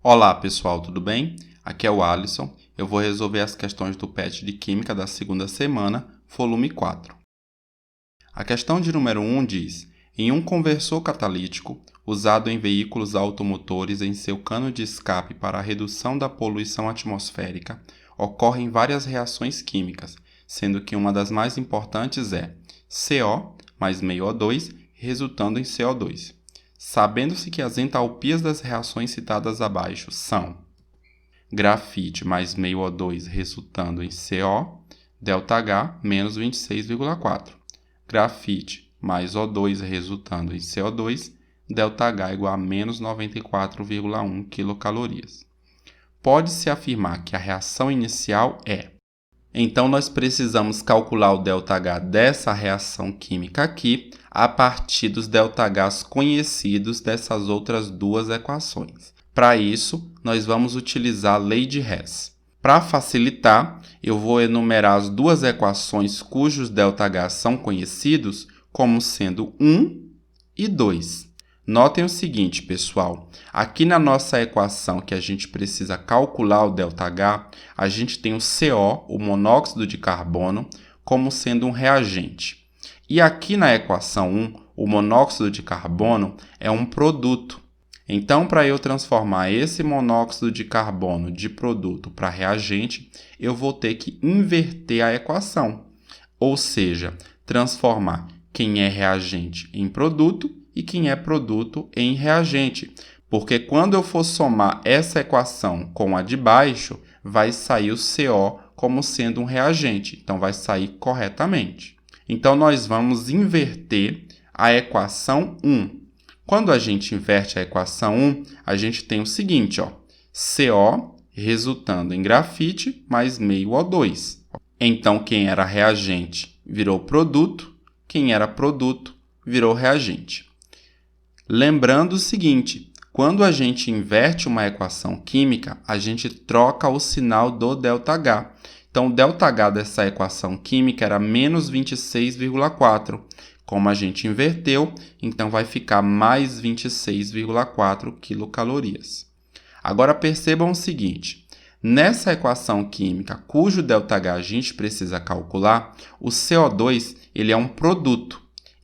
Olá pessoal, tudo bem? Aqui é o Alisson. Eu vou resolver as questões do PET de Química da segunda semana, volume 4. A questão de número 1 diz: em um conversor catalítico, usado em veículos automotores em seu cano de escape para a redução da poluição atmosférica, ocorrem várias reações químicas, sendo que uma das mais importantes é CO mais meio O2, resultando em CO2. Sabendo-se que as entalpias das reações citadas abaixo são grafite mais meio O2 resultando em CO, ΔH menos 26,4. Grafite mais O2 resultando em CO2, ΔH igual a menos 94,1 quilocalorias. Pode-se afirmar que a reação inicial é. Então, nós precisamos calcular o ΔH dessa reação química aqui a partir dos ΔHs conhecidos dessas outras duas equações. Para isso, nós vamos utilizar a lei de Hess. Para facilitar, eu vou enumerar as duas equações cujos ΔHs são conhecidos como sendo 1 e 2. Notem o seguinte, pessoal. Aqui na nossa equação que a gente precisa calcular o ΔH, a gente tem o CO, o monóxido de carbono, como sendo um reagente. E aqui na equação 1, o monóxido de carbono é um produto. Então, para eu transformar esse monóxido de carbono de produto para reagente, eu vou ter que inverter a equação. Ou seja, transformar quem é reagente em produto e quem é produto em reagente. Porque quando eu for somar essa equação com a de baixo, vai sair o CO como sendo um reagente. Então, vai sair corretamente. Então, nós vamos inverter a equação 1. Quando a gente inverte a equação 1, a gente tem o seguinte, CO resultando em grafite mais meio O2. Então, quem era reagente virou produto, quem era produto virou reagente. Lembrando o seguinte, quando a gente inverte uma equação química, a gente troca o sinal do ΔH. Então, o ΔH dessa equação química era menos 26,4. Como a gente inverteu, então vai ficar mais 26,4 quilocalorias. Agora percebam o seguinte, nessa equação química cujo ΔH a gente precisa calcular, o CO2 ele é um produto.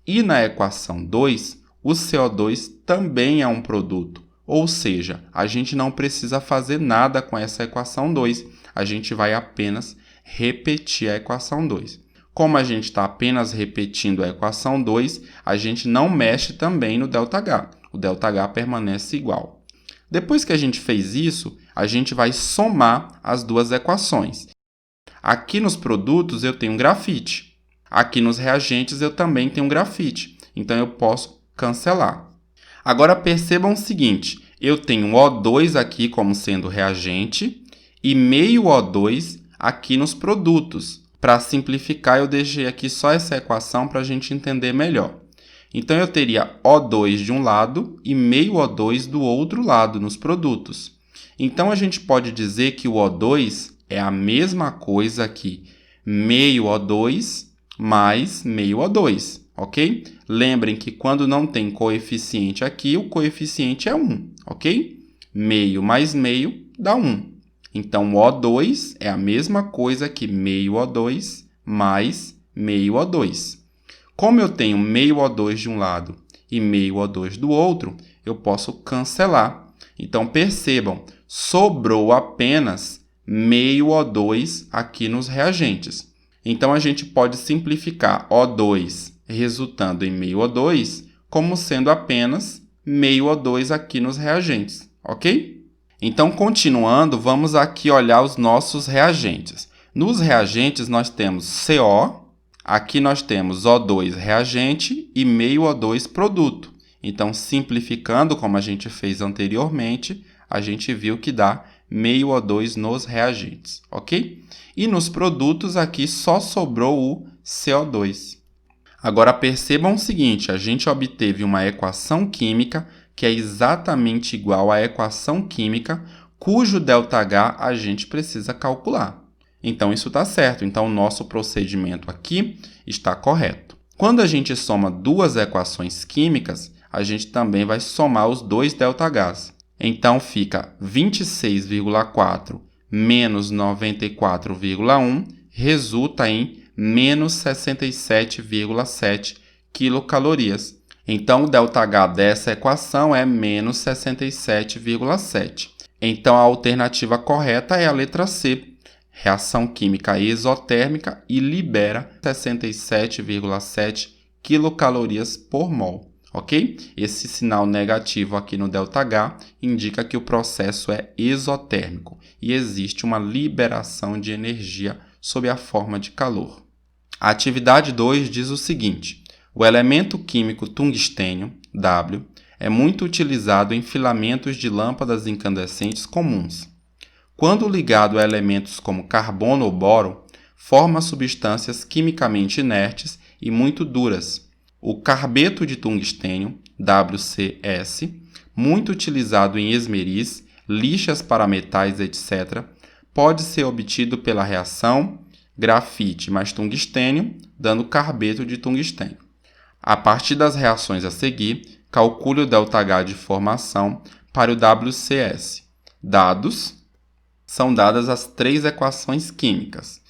E na equação 2, o CO2 também é um produto. Ou seja, a gente não precisa fazer nada com essa equação 2, a gente vai apenas repetir a equação 2. Como a gente está apenas repetindo a equação 2, a gente não mexe também no ΔH. O ΔH permanece igual. Depois que a gente fez isso, a gente vai somar as duas equações. Aqui nos produtos eu tenho grafite. Aqui nos reagentes eu também tenho grafite. Então eu posso cancelar. Agora percebam o seguinte, eu tenho O2 aqui como sendo reagente e meio O2 aqui nos produtos. Para simplificar, eu deixei aqui só essa equação para a gente entender melhor. Então, eu teria O2 de um lado e meio O2 do outro lado, nos produtos. Então, a gente pode dizer que o O2 é a mesma coisa aqui, meio O2 mais meio O2, ok? Lembrem que quando não tem coeficiente aqui, o coeficiente é 1, ok? Meio mais meio dá 1. Então, o O2 é a mesma coisa que meio O2 mais meio O2. Como eu tenho meio O2 de um lado e meio O2 do outro, eu posso cancelar. Então, percebam, sobrou apenas meio O2 aqui nos reagentes. Então, a gente pode simplificar O2 resultando em meio O2 como sendo apenas meio O2 aqui nos reagentes, ok? Então, continuando, vamos aqui olhar os nossos reagentes. Nos reagentes, nós temos CO, aqui nós temos O2 reagente e meio O2 produto. Então, simplificando, como a gente fez anteriormente, a gente viu que dá meio O2 nos reagentes, ok? E nos produtos, aqui só sobrou o CO2. Agora, percebam o seguinte, a gente obteve uma equação química que é exatamente igual à equação química cujo ΔH a gente precisa calcular. Então, isso está certo. Então, o nosso procedimento aqui está correto. Quando a gente soma duas equações químicas, a gente também vai somar os dois ΔHs. Então, fica 26,4 menos 94,1 resulta em menos 67,7 quilocalorias. Então, o ΔH dessa equação é menos 67,7. Então, a alternativa correta é a letra C. Reação química exotérmica e libera 67,7 quilocalorias por mol. Ok? Esse sinal negativo aqui no ΔH indica que o processo é exotérmico e existe uma liberação de energia sob a forma de calor. A atividade 2 diz o seguinte: o elemento químico tungstênio, W, é muito utilizado em filamentos de lâmpadas incandescentes comuns. Quando ligado a elementos como carbono ou boro, forma substâncias quimicamente inertes e muito duras. O carbeto de tungstênio, WCS, muito utilizado em esmeris, lixas para metais, etc., pode ser obtido pela reação grafite mais tungstênio, dando carbeto de tungstênio. A partir das reações a seguir, calcule o ΔH de formação para o WCS. São dadas as 3 equações químicas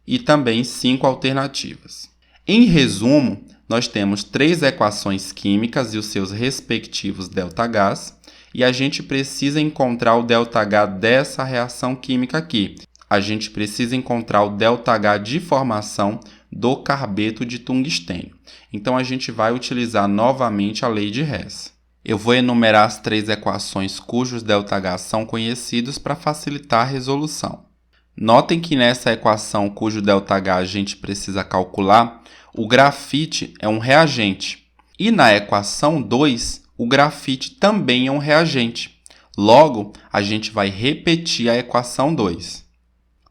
e também 5 alternativas. Em resumo, nós temos 3 equações químicas e os seus respectivos ΔHs, e a gente precisa encontrar o ΔH dessa reação química aqui. A gente precisa encontrar o ΔH de formação do carbeto de tungstênio. Então, a gente vai utilizar novamente a lei de Hess. Eu vou enumerar as 3 equações cujos ΔH são conhecidos para facilitar a resolução. Notem que nessa equação cujo ΔH a gente precisa calcular, o grafite é um reagente. E na equação 2, o grafite também é um reagente. Logo, a gente vai repetir a equação 2.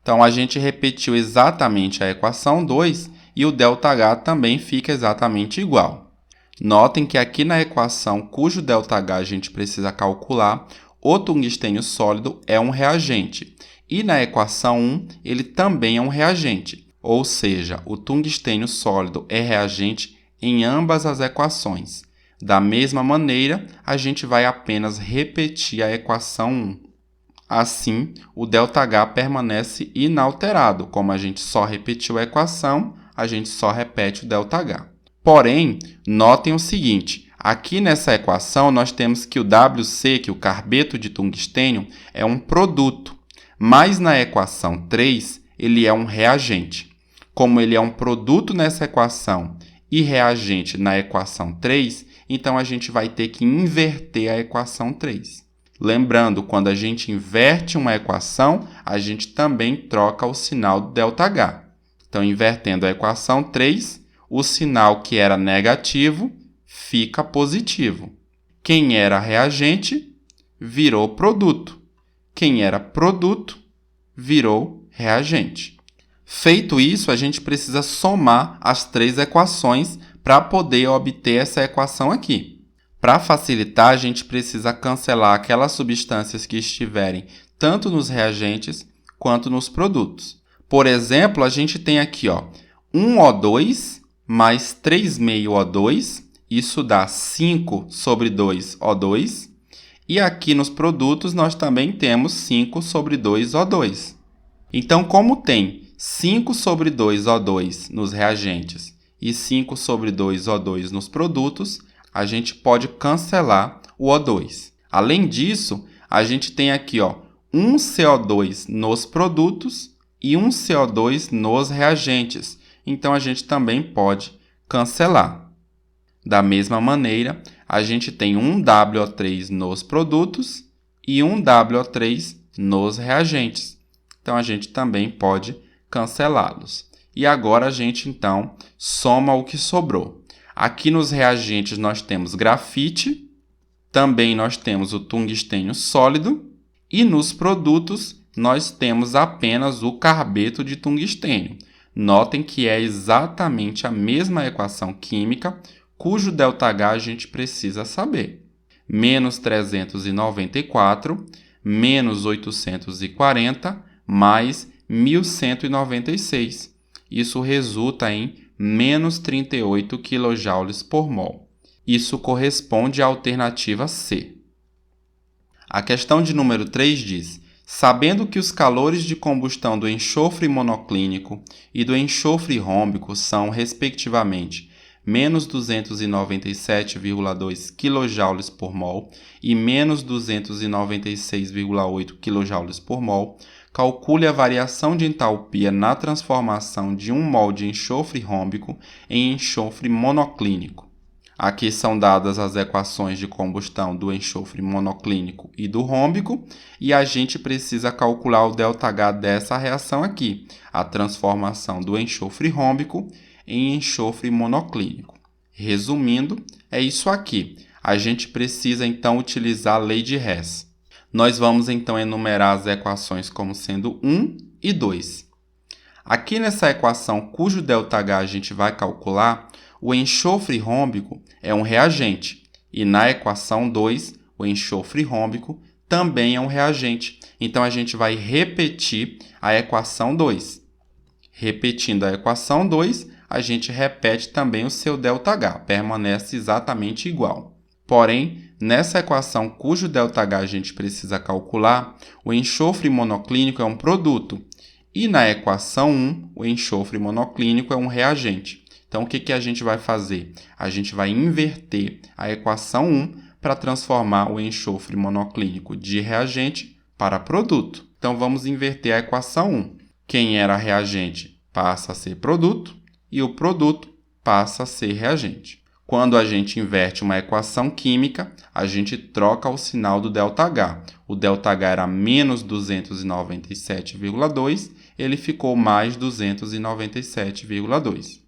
Então, a gente repetiu exatamente a equação 2 e o ΔH também fica exatamente igual. Notem que aqui na equação cujo ΔH a gente precisa calcular, o tungstênio sólido é um reagente. E na equação 1, ele também é um reagente. Ou seja, o tungstênio sólido é reagente em ambas as equações. Da mesma maneira, a gente vai apenas repetir a equação 1. Assim, o ΔH permanece inalterado. Como a gente só repetiu a equação, a gente só repete o ΔH. Porém, notem o seguinte, aqui nessa equação nós temos que o WC, que o carbeto de tungstênio, é um produto, mas na equação 3 ele é um reagente. Como ele é um produto nessa equação e reagente na equação 3, então a gente vai ter que inverter a equação 3. Lembrando, quando a gente inverte uma equação, a gente também troca o sinal do ΔH. Então, invertendo a equação 3, o sinal que era negativo fica positivo. Quem era reagente virou produto. Quem era produto virou reagente. Feito isso, a gente precisa somar as 3 equações para poder obter essa equação aqui. Para facilitar, a gente precisa cancelar aquelas substâncias que estiverem tanto nos reagentes quanto nos produtos. Por exemplo, a gente tem aqui 1O2 mais 3,5O2, isso dá 5 sobre 2O2. E aqui nos produtos nós também temos 5 sobre 2O2. Então, como tem 5 sobre 2O2 nos reagentes e 5 sobre 2O2 nos produtos, a gente pode cancelar o O2. Além disso, a gente tem aqui um CO2 nos produtos e um CO2 nos reagentes. Então, a gente também pode cancelar. Da mesma maneira, a gente tem um WO3 nos produtos e um WO3 nos reagentes. Então, a gente também pode cancelá-los. E agora a gente, então, soma o que sobrou. Aqui nos reagentes nós temos grafite, também nós temos o tungstênio sólido e nos produtos nós temos apenas o carbeto de tungstênio. Notem que é exatamente a mesma equação química, cujo ΔH a gente precisa saber. Menos 394, menos 840, mais 1196. Isso resulta em menos 38 kJ por mol. Isso corresponde à alternativa C. A questão de número 3 diz: sabendo que os calores de combustão do enxofre monoclínico e do enxofre rhômbico são, respectivamente, menos 297,2 kJ por mol e menos 296,8 kJ por mol, calcule a variação de entalpia na transformação de 1 mol de enxofre rhômbico em enxofre monoclínico. Aqui são dadas as equações de combustão do enxofre monoclínico e do rhômbico, e a gente precisa calcular o ΔH dessa reação aqui, a transformação do enxofre rhômbico em enxofre monoclínico. Resumindo, é isso aqui. A gente precisa então utilizar a lei de Hess. Nós vamos então enumerar as equações como sendo 1 e 2. Aqui nessa equação cujo ΔH a gente vai calcular, o enxofre rhômbico é um reagente, e na equação 2, o enxofre rhômbico também é um reagente. Então, a gente vai repetir a equação 2. Repetindo a equação 2, a gente repete também o seu ΔH, permanece exatamente igual. Porém, nessa equação cujo ΔH a gente precisa calcular, o enxofre monoclínico é um produto, e na equação 1, o enxofre monoclínico é um reagente. Então, o que a gente vai fazer? A gente vai inverter a equação 1 para transformar o enxofre monoclínico de reagente para produto. Então, vamos inverter a equação 1. Quem era reagente passa a ser produto e o produto passa a ser reagente. Quando a gente inverte uma equação química, a gente troca o sinal do ΔH. O ΔH era menos 297,2, ele ficou mais 297,2.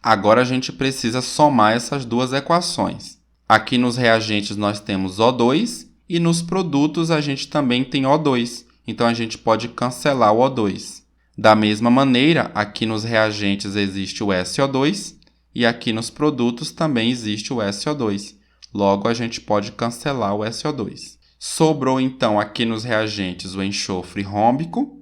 Agora a gente precisa somar essas duas equações. Aqui nos reagentes nós temos O2 e nos produtos a gente também tem O2. Então a gente pode cancelar o O2. Da mesma maneira, aqui nos reagentes existe o SO2 e aqui nos produtos também existe o SO2. Logo a gente pode cancelar o SO2. Sobrou então aqui nos reagentes o enxofre rhômbico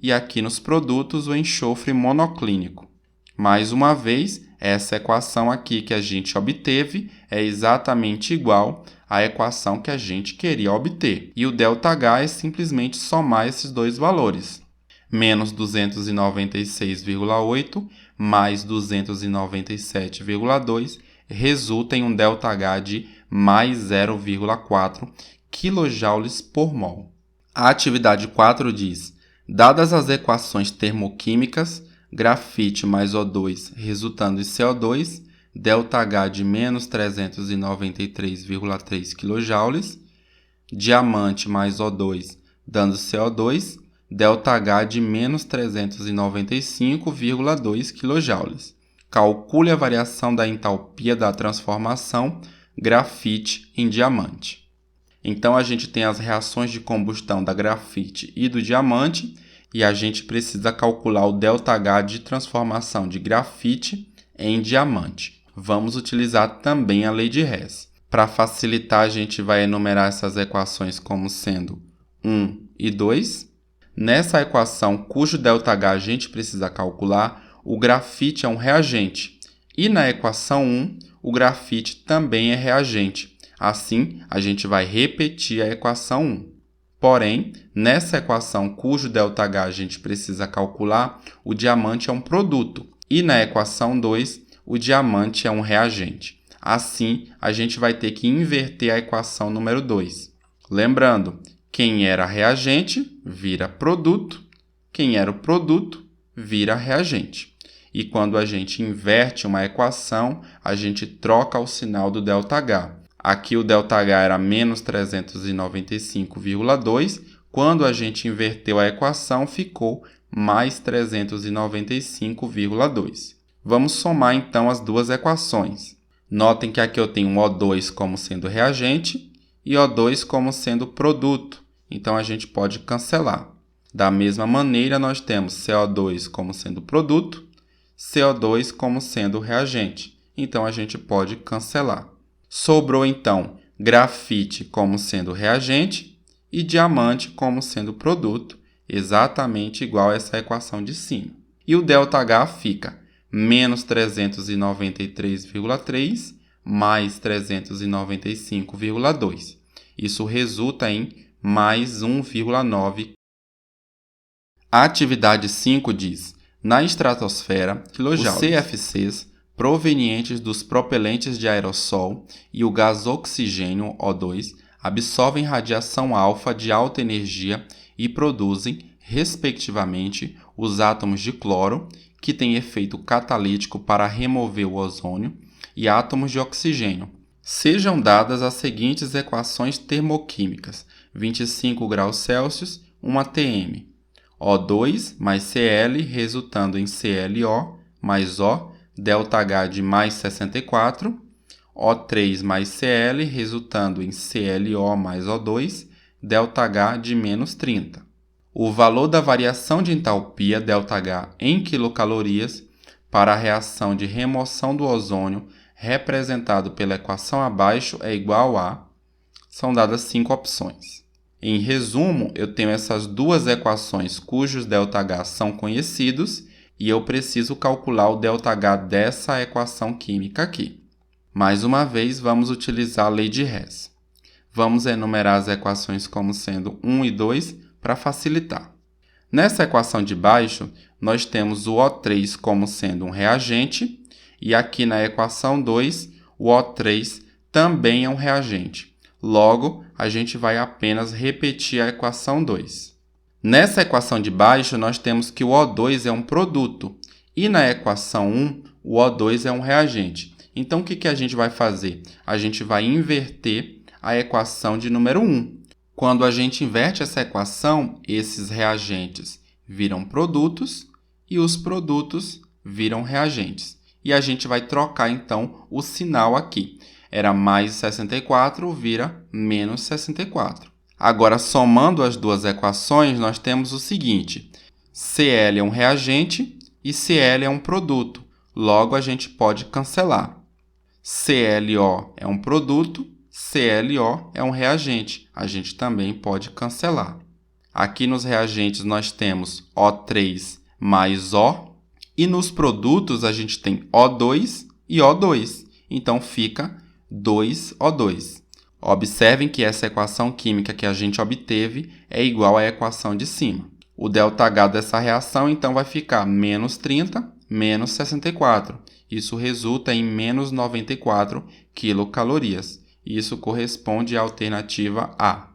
e aqui nos produtos o enxofre monoclínico. Mais uma vez, essa equação aqui que a gente obteve é exatamente igual à equação que a gente queria obter. E o ΔH é simplesmente somar esses dois valores. Menos 296,8 mais 297,2 resulta em um ΔH de mais 0,4 kJ por mol. A atividade 4 diz: dadas as equações termoquímicas, grafite mais O2 resultando em CO2, ΔH de menos 393,3 kJ, diamante mais O2 dando CO2, ΔH de menos 395,2 kJ. Calcule a variação da entalpia da transformação grafite em diamante. Então, a gente tem as reações de combustão da grafite e do diamante, e a gente precisa calcular o ΔH de transformação de grafite em diamante. Vamos utilizar também a lei de Hess. Para facilitar, a gente vai enumerar essas equações como sendo 1 e 2. Nessa equação, cujo ΔH a gente precisa calcular, o grafite é um reagente. E na equação 1, o grafite também é reagente. Assim, a gente vai repetir a equação 1. Porém, nessa equação cujo ΔH a gente precisa calcular, o diamante é um produto. E na equação 2, o diamante é um reagente. Assim, a gente vai ter que inverter a equação número 2. Lembrando, quem era reagente vira produto, quem era o produto vira reagente. E quando a gente inverte uma equação, a gente troca o sinal do ΔH. Aqui o ΔH era menos 395,2. Quando a gente inverteu a equação, ficou mais 395,2. Vamos somar então as duas equações. Notem que aqui eu tenho O2 como sendo reagente e O2 como sendo produto. Então a gente pode cancelar. Da mesma maneira, nós temos CO2 como sendo produto, CO2 como sendo reagente. Então a gente pode cancelar. Sobrou, então, grafite como sendo reagente e diamante como sendo produto, exatamente igual a essa equação de cima. E o ΔH fica menos 393,3 mais 395,2. Isso resulta em mais 1,9. A atividade 5 diz: na estratosfera, os CFCs provenientes dos propelentes de aerossol e o gás oxigênio O2 absorvem radiação alfa de alta energia e produzem, respectivamente, os átomos de cloro, que têm efeito catalítico para remover o ozônio, e átomos de oxigênio. Sejam dadas as seguintes equações termoquímicas: 25 graus Celsius, 1 atm. O2 mais Cl resultando em ClO mais O, ΔH de mais 64. O3 mais Cl resultando em ClO mais O2, ΔH de menos 30. O valor da variação de entalpia ΔH em quilocalorias para a reação de remoção do ozônio representado pela equação abaixo é igual a... São dadas 5 opções. Em resumo, eu tenho essas duas equações cujos ΔH são conhecidos e eu preciso calcular o ΔH dessa equação química aqui. Mais uma vez, vamos utilizar a lei de Hess. Vamos enumerar as equações como sendo 1 e 2 para facilitar. Nessa equação de baixo, nós temos o O3 como sendo um reagente e aqui na equação 2, o O3 também é um reagente. Logo, a gente vai apenas repetir a equação 2. Nessa equação de baixo, nós temos que o O2 é um produto e na equação 1, o O2 é um reagente. Então, o que a gente vai fazer? A gente vai inverter a equação de número 1. Quando a gente inverte essa equação, esses reagentes viram produtos e os produtos viram reagentes. E a gente vai trocar, então, o sinal aqui. Era mais 64, vira menos 64. Agora, somando as duas equações, nós temos o seguinte: Cl é um reagente e Cl é um produto. Logo, a gente pode cancelar. ClO é um produto, ClO é um reagente. A gente também pode cancelar. Aqui nos reagentes nós temos O3 mais O. E nos produtos a gente tem O2 e O2. Então fica 2O2. Observem que essa equação química que a gente obteve é igual à equação de cima. O ΔH dessa reação então vai ficar menos 30, menos 64. Isso resulta em menos 94 quilocalorias. Isso corresponde à alternativa A.